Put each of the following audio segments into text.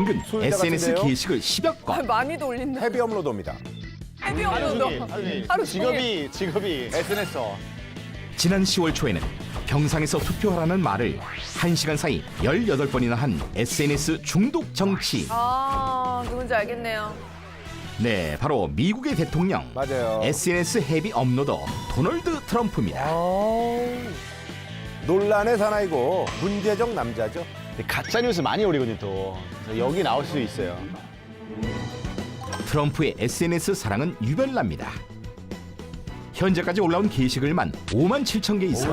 평균 소유자 SNS 같은데요? 게시글 10여 건. 많이도 올린다. 헤비 업로드입니다. 헤비 하루 업로드. 종일 하루 종일. 직업이 SNS. 지난 10월 초에는 병상에서 투표하라는 말을 1시간 사이 18번이나 한 SNS 중독 정치. 아, 누군지 알겠네요. 네, 바로 미국의 대통령. 맞아요. SNS 헤비 업로더 도널드 트럼프입니다. 논란의 사나이고 문제적 남자죠. 가짜 뉴스 많이 오리거든요 또. 그래서 여기 나올 수 있어요. 트럼프의 SNS 사랑은 유별납니다. 현재까지 올라온 게시글만 5만 7천 개 이상.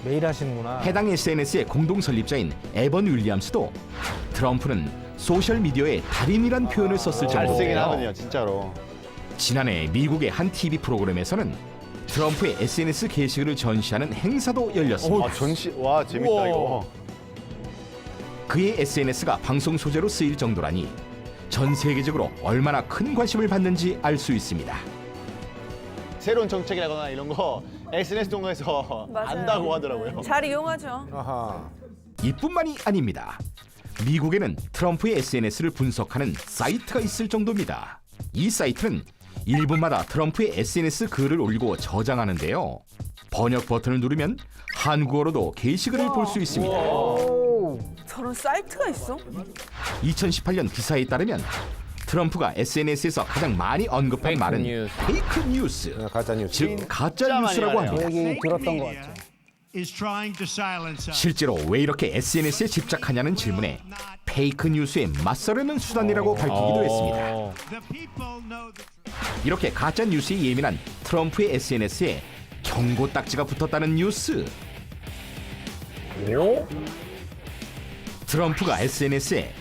매일 하시는구나. 해당 SNS의 공동 설립자인 에번 윌리엄스도 트럼프는 소셜 미디어의 달인이란 표현을 썼을 잘 쓰긴 정도인데요. 하거든요 진짜로. 지난해 미국의 한 TV 프로그램에서는 트럼프의 SNS 게시글을 전시하는 행사도 열렸습니다. 아 전시 와 재밌다 이거. 그의 SNS가 방송 소재로 쓰일 정도라니 전 세계적으로 얼마나 큰 관심을 받는지 알 수 있습니다. 새로운 정책이라거나 이런 거 SNS 통해서 맞아요. 안다고 하더라고요. 잘 이용하죠. 아하. 이뿐만이 아닙니다. 미국에는 트럼프의 SNS를 분석하는 사이트가 있을 정도입니다. 이 사이트는 1분마다 트럼프의 SNS 글을 올리고 저장하는데요. 번역 버튼을 누르면 한국어로도 게시글을 볼 수 있습니다. 저런 사이트가 있어? 2018년 기사에 따르면 트럼프가 SNS에서 가장 많이 언급한 말은 페이크 뉴스, 가짜 뉴스. 즉 가짜 뉴스라고 많이 합니다. 얘기 들었던 것 같아. 실제로 왜 이렇게 SNS에 집착하냐는 질문에 페이크 뉴스에 맞서려는 수단이라고 밝히기도 했습니다. 이렇게 가짜 뉴스에 예민한 트럼프의 SNS에 경고 딱지가 붙었다는 뉴스. 트럼프가 SNS에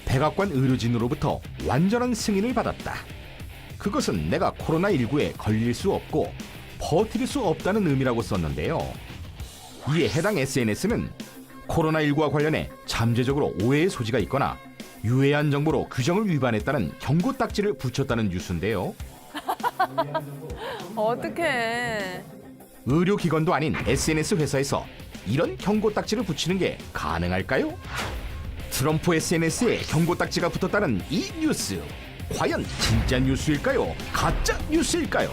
백악관 의료진으로부터 완전한 승인을 받았다. 그것은 내가 코로나19에 걸릴 수 없고 버틸 수 없다는 의미라고 썼는데요. 이에 해당 SNS는 코로나19와 관련해 잠재적으로 오해의 소지가 있거나 유해한 정보로 규정을 위반했다는 경고 딱지를 붙였다는 뉴스인데요. 어떡해. 의료기관도 아닌 SNS 회사에서 이런 경고 딱지를 붙이는 게 가능할까요? 트럼프 SNS에 경고 딱지가 붙었다는 이 뉴스, 과연 진짜 뉴스일까요? 가짜 뉴스일까요?